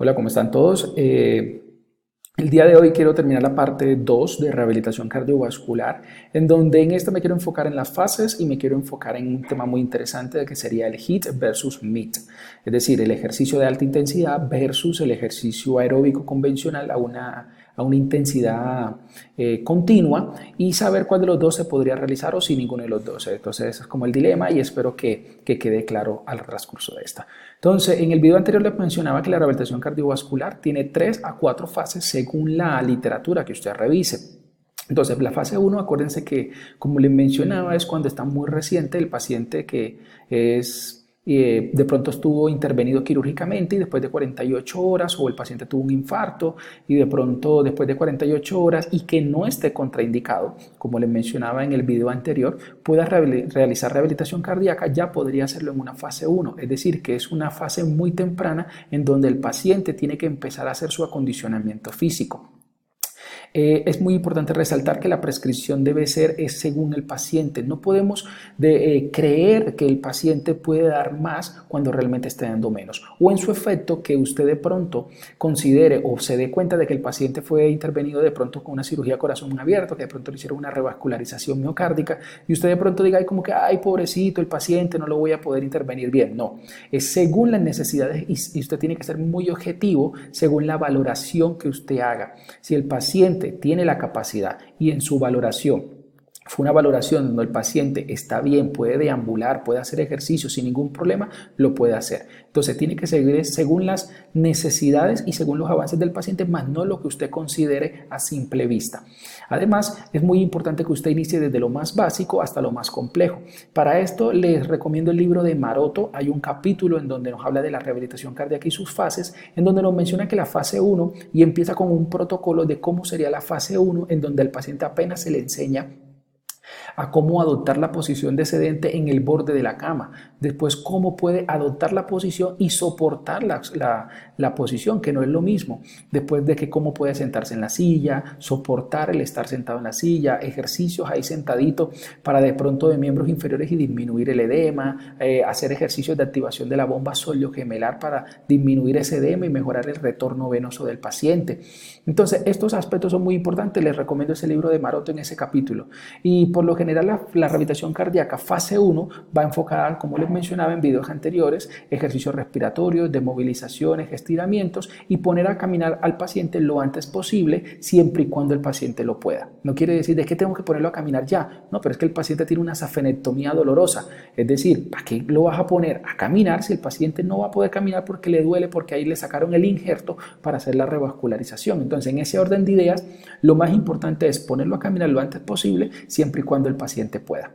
Hola, ¿cómo están todos? El día de hoy quiero terminar la parte 2 de rehabilitación cardiovascular, en donde en esta me quiero enfocar en las fases y me quiero enfocar en un tema muy interesante que sería el HIIT versus MIT, es decir, el ejercicio de alta intensidad versus el ejercicio aeróbico convencional a una intensidad continua y saber cuál de los dos se podría realizar o si ninguno de los dos. Entonces, ese es como el dilema y espero que quede claro al transcurso de esta. Entonces, en el video anterior les mencionaba que la rehabilitación cardiovascular tiene 3 a 4 fases según la literatura que usted revise. Entonces, la fase 1, acuérdense que, como les mencionaba, es cuando está muy reciente el paciente que de pronto estuvo intervenido quirúrgicamente y después de 48 horas, o el paciente tuvo un infarto y de pronto después de 48 horas y que no esté contraindicado, como les mencionaba en el video anterior, pueda realizar rehabilitación cardíaca, ya podría hacerlo en una fase 1, es decir, que es una fase muy temprana en donde el paciente tiene que empezar a hacer su acondicionamiento físico. Es muy importante resaltar que la prescripción debe ser según el paciente. No podemos creer que el paciente puede dar más cuando realmente está dando menos. O en su efecto, que usted de pronto considere o se dé cuenta de que el paciente fue intervenido de pronto con una cirugía de corazón abierto, que de pronto le hicieron una revascularización miocárdica y usted de pronto diga, ay, como que, ay, pobrecito, el paciente no lo voy a poder intervenir bien. No, es según las necesidades y usted tiene que ser muy objetivo según la valoración que usted haga. Si el paciente tiene la capacidad y en su valoración fue una valoración donde el paciente está bien, puede deambular, puede hacer ejercicio sin ningún problema, lo puede hacer. Entonces tiene que seguir según las necesidades y según los avances del paciente, más no lo que usted considere a simple vista. Además, es muy importante que usted inicie desde lo más básico hasta lo más complejo. Para esto les recomiendo el libro de Maroto. Hay un capítulo en donde nos habla de la rehabilitación cardíaca y sus fases, en donde nos menciona que la fase 1 y empieza con un protocolo de cómo sería la fase 1, en donde al paciente apenas se le enseña a cómo adoptar la posición de sedente en el borde de la cama, después cómo puede adoptar la posición y soportar la posición, que no es lo mismo, después de que cómo puede sentarse en la silla, soportar el estar sentado en la silla, ejercicios ahí sentadito para de pronto de miembros inferiores y disminuir el edema, hacer ejercicios de activación de la bomba sóleo-gemelar para disminuir ese edema y mejorar el retorno venoso del paciente. Entonces, estos aspectos son muy importantes, les recomiendo ese libro de Maroto en ese capítulo. Y por lo general la rehabilitación cardíaca fase 1 va enfocada, como les mencionaba en videos anteriores, ejercicios respiratorios, de movilizaciones, estiramientos y poner a caminar al paciente lo antes posible, siempre y cuando el paciente lo pueda. No quiere decir de que tengo que ponerlo a caminar ya, no, pero es que el paciente tiene una safenectomía dolorosa, es decir, ¿para qué lo vas a poner a caminar si el paciente no va a poder caminar porque le duele, porque ahí le sacaron el injerto para hacer la revascularización? Entonces, en ese orden de ideas, lo más importante es ponerlo a caminar lo antes posible, siempre y cuando el paciente pueda.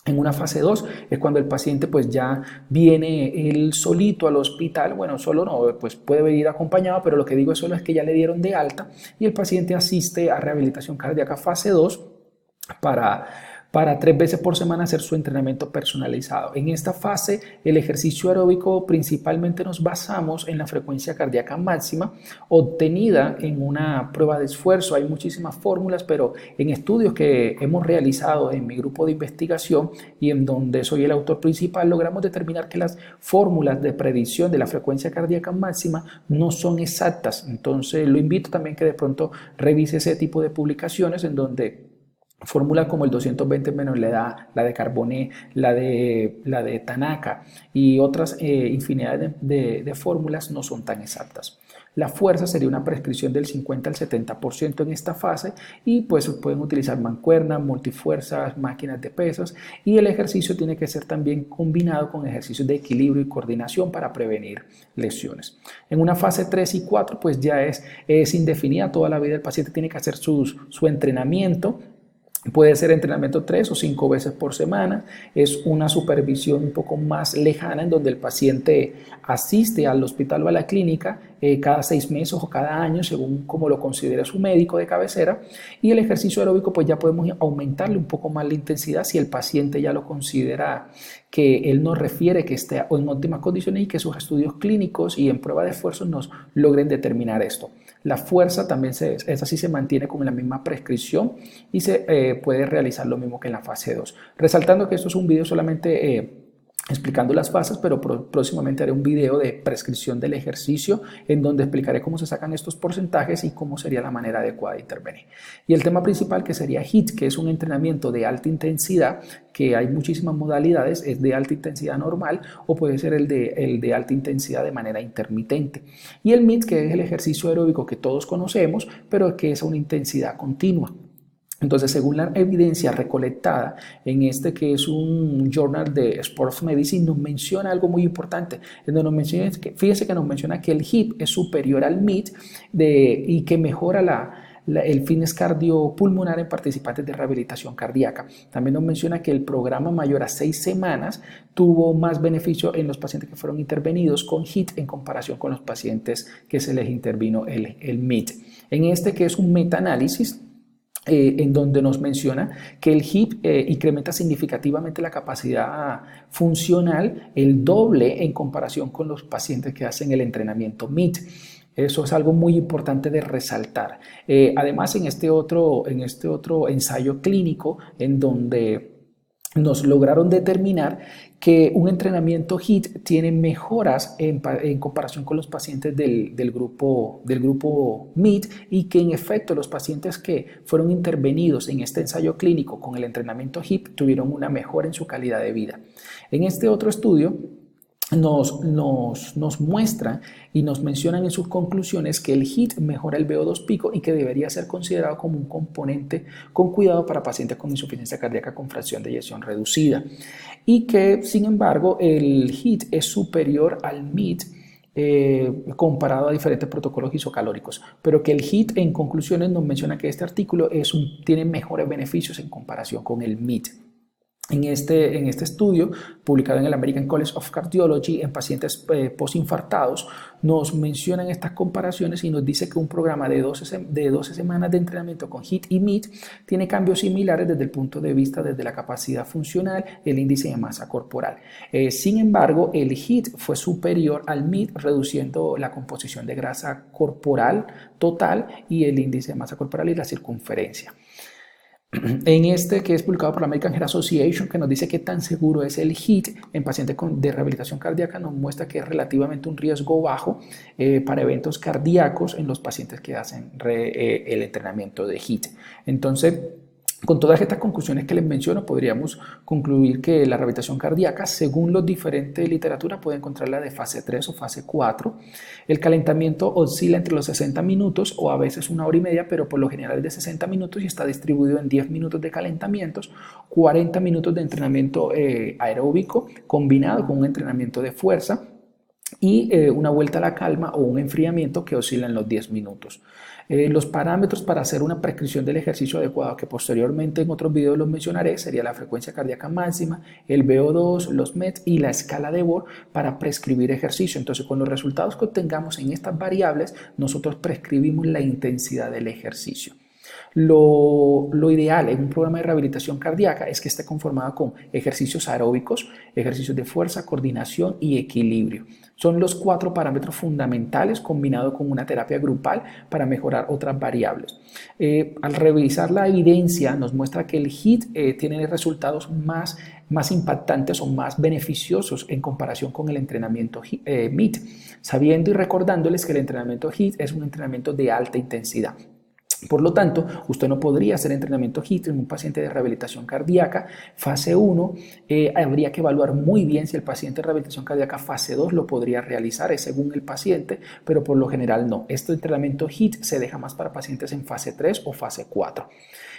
En una fase 2 es cuando el paciente pues ya viene él solito al hospital, bueno, solo no, pues puede venir acompañado, pero lo que digo solo es que ya le dieron de alta y el paciente asiste a rehabilitación cardíaca fase 2 para 3 veces por semana hacer su entrenamiento personalizado. En esta fase, el ejercicio aeróbico principalmente nos basamos en la frecuencia cardíaca máxima obtenida en una prueba de esfuerzo. Hay muchísimas fórmulas, pero en estudios que hemos realizado en mi grupo de investigación y en donde soy el autor principal, logramos determinar que las fórmulas de predicción de la frecuencia cardíaca máxima no son exactas. Entonces, lo invito también que de pronto revise ese tipo de publicaciones en donde fórmulas como el 220 menos la de Carboné, la de Tanaka y otras infinidad de fórmulas no son tan exactas. La fuerza sería una prescripción del 50 al 70% en esta fase y pues pueden utilizar mancuernas, multifuerzas, máquinas de pesos y el ejercicio tiene que ser también combinado con ejercicios de equilibrio y coordinación para prevenir lesiones. En una fase 3 y 4 pues ya es indefinida, toda la vida el paciente tiene que hacer su entrenamiento. Puede ser entrenamiento 3 o 5 veces por semana, es una supervisión un poco más lejana en donde el paciente asiste al hospital o a la clínica cada 6 meses o cada año según como lo considere su médico de cabecera y el ejercicio aeróbico pues ya podemos aumentarle un poco más la intensidad si el paciente ya lo considera que él nos refiere que esté en óptimas condiciones y que sus estudios clínicos y en prueba de esfuerzo nos logren determinar esto. La fuerza también esa sí se mantiene con la misma prescripción y se puede realizar lo mismo que en la fase 2. Resaltando que esto es un video solamente explicando las fases, pero próximamente haré un video de prescripción del ejercicio en donde explicaré cómo se sacan estos porcentajes y cómo sería la manera adecuada de intervenir. Y el tema principal, que sería HIIT, que es un entrenamiento de alta intensidad, que hay muchísimas modalidades, es de alta intensidad normal o puede ser el de alta intensidad de manera intermitente. Y el MIT, que es el ejercicio aeróbico que todos conocemos, pero que es a una intensidad continua. Entonces, según la evidencia recolectada en este que es un journal de Sports Medicine, nos menciona algo muy importante. Fíjese que nos menciona que el HIIT es superior al MIT y que mejora el fitness cardiopulmonar en participantes de rehabilitación cardíaca. También nos menciona que el programa mayor a 6 semanas tuvo más beneficio en los pacientes que fueron intervenidos con HIIT en comparación con los pacientes que se les intervino el MIT. En este que es un metaanálisis, en donde nos menciona que el HIIT incrementa significativamente la capacidad funcional, el doble en comparación con los pacientes que hacen el entrenamiento MIT. Eso es algo muy importante de resaltar. Además, en este otro ensayo clínico, en donde nos lograron determinar que un entrenamiento HIIT tiene mejoras en comparación con los pacientes del grupo MIT y que en efecto los pacientes que fueron intervenidos en este ensayo clínico con el entrenamiento HIIT tuvieron una mejora en su calidad de vida. En este otro estudio nos muestran y nos mencionan en sus conclusiones que el HIIT mejora el VO2 pico y que debería ser considerado como un componente con cuidado para pacientes con insuficiencia cardíaca con fracción de eyección reducida y que sin embargo el HIIT es superior al MIT comparado a diferentes protocolos isocalóricos, pero que el HIIT en conclusiones nos menciona que este artículo tiene mejores beneficios en comparación con el MIT. En este estudio, publicado en el American College of Cardiology en pacientes postinfartados, nos mencionan estas comparaciones y nos dice que un programa de 12 semanas de entrenamiento con HIIT y MIT tiene cambios similares desde el punto de vista desde la capacidad funcional y el índice de masa corporal. Sin embargo, el HIIT fue superior al MIT, reduciendo la composición de grasa corporal total y el índice de masa corporal y la circunferencia. En este que es publicado por la American Heart Association, que nos dice qué tan seguro es el HIIT en pacientes de rehabilitación cardíaca, nos muestra que es relativamente un riesgo bajo para eventos cardíacos en los pacientes que hacen el entrenamiento de HIIT. Entonces, con todas estas conclusiones que les menciono, podríamos concluir que la rehabilitación cardíaca, según los diferentes literaturas, puede encontrarla de fase 3 o fase 4. El calentamiento oscila entre los 60 minutos o a veces 1 hora y media, pero por lo general es de 60 minutos y está distribuido en 10 minutos de calentamientos, 40 minutos de entrenamiento aeróbico combinado con un entrenamiento de fuerza y una vuelta a la calma o un enfriamiento que oscila en los 10 minutos. Los parámetros para hacer una prescripción del ejercicio adecuado, que posteriormente en otros videos los mencionaré, sería la frecuencia cardíaca máxima, el VO2, los MET y la escala de Bohr para prescribir ejercicio. Entonces, con los resultados que obtengamos en estas variables, nosotros prescribimos la intensidad del ejercicio. Lo ideal en un programa de rehabilitación cardíaca es que esté conformado con ejercicios aeróbicos, ejercicios de fuerza, coordinación y equilibrio. Son los 4 parámetros fundamentales combinados con una terapia grupal para mejorar otras variables. Al revisar la evidencia nos muestra que el HIIT tiene resultados más impactantes o más beneficiosos en comparación con el entrenamiento MIT, sabiendo y recordándoles que el entrenamiento HIIT es un entrenamiento de alta intensidad. Por lo tanto, usted no podría hacer entrenamiento HIIT en un paciente de rehabilitación cardíaca fase 1. Habría que evaluar muy bien si el paciente de rehabilitación cardíaca fase 2 lo podría realizar, es según el paciente, pero por lo general no. Este entrenamiento HIIT se deja más para pacientes en fase 3 o fase 4.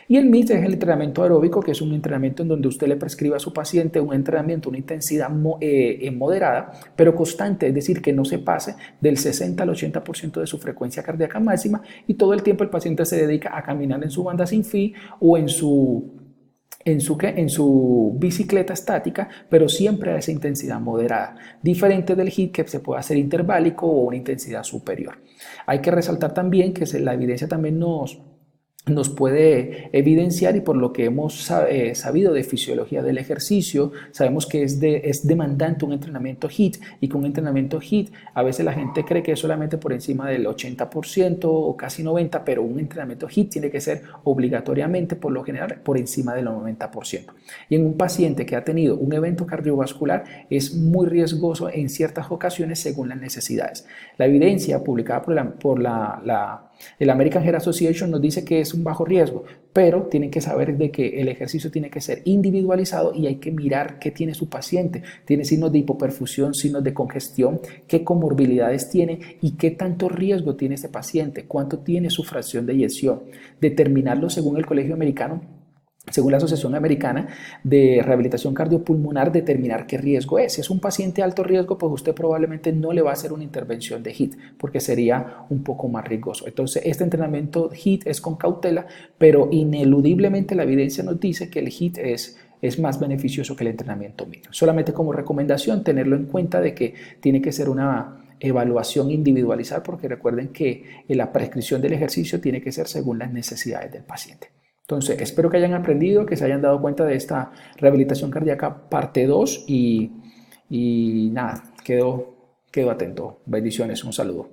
Y el MIT es el entrenamiento aeróbico, que es un entrenamiento en donde usted le prescribe a su paciente un entrenamiento, una intensidad moderada, pero constante, es decir, que no se pase del 60 al 80% de su frecuencia cardíaca máxima y todo el tiempo el paciente se dedica a caminar en su banda sin fin o en su bicicleta estática, pero siempre a esa intensidad moderada, diferente del HIIT que se puede hacer interválico o una intensidad superior. Hay que resaltar también que la evidencia también nos nos puede evidenciar, y por lo que hemos sabido de fisiología del ejercicio, sabemos que es demandante un entrenamiento HIIT, y con un entrenamiento HIIT a veces la gente cree que es solamente por encima del 80% o casi 90%, pero un entrenamiento HIIT tiene que ser obligatoriamente, por lo general, por encima del 90%. Y en un paciente que ha tenido un evento cardiovascular es muy riesgoso en ciertas ocasiones según las necesidades. La evidencia publicada por el American Heart Association nos dice que es un bajo riesgo, pero tienen que saber de que el ejercicio tiene que ser individualizado y hay que mirar qué tiene su paciente. Tiene signos de hipoperfusión, signos de congestión, qué comorbilidades tiene y qué tanto riesgo tiene este paciente, cuánto tiene su fracción de eyección. Determinarlo según el Colegio Americano, según la Asociación Americana de Rehabilitación Cardiopulmonar, determinar qué riesgo es. Si es un paciente de alto riesgo, pues usted probablemente no le va a hacer una intervención de HIIT porque sería un poco más riesgoso. Entonces, este entrenamiento HIIT es con cautela, pero ineludiblemente la evidencia nos dice que el HIIT es más beneficioso que el entrenamiento mixto. Solamente como recomendación, tenerlo en cuenta de que tiene que ser una evaluación individualizada, porque recuerden que la prescripción del ejercicio tiene que ser según las necesidades del paciente. Entonces, espero que hayan aprendido, que se hayan dado cuenta de esta rehabilitación cardíaca parte 2 y nada, quedo atento. Bendiciones, un saludo.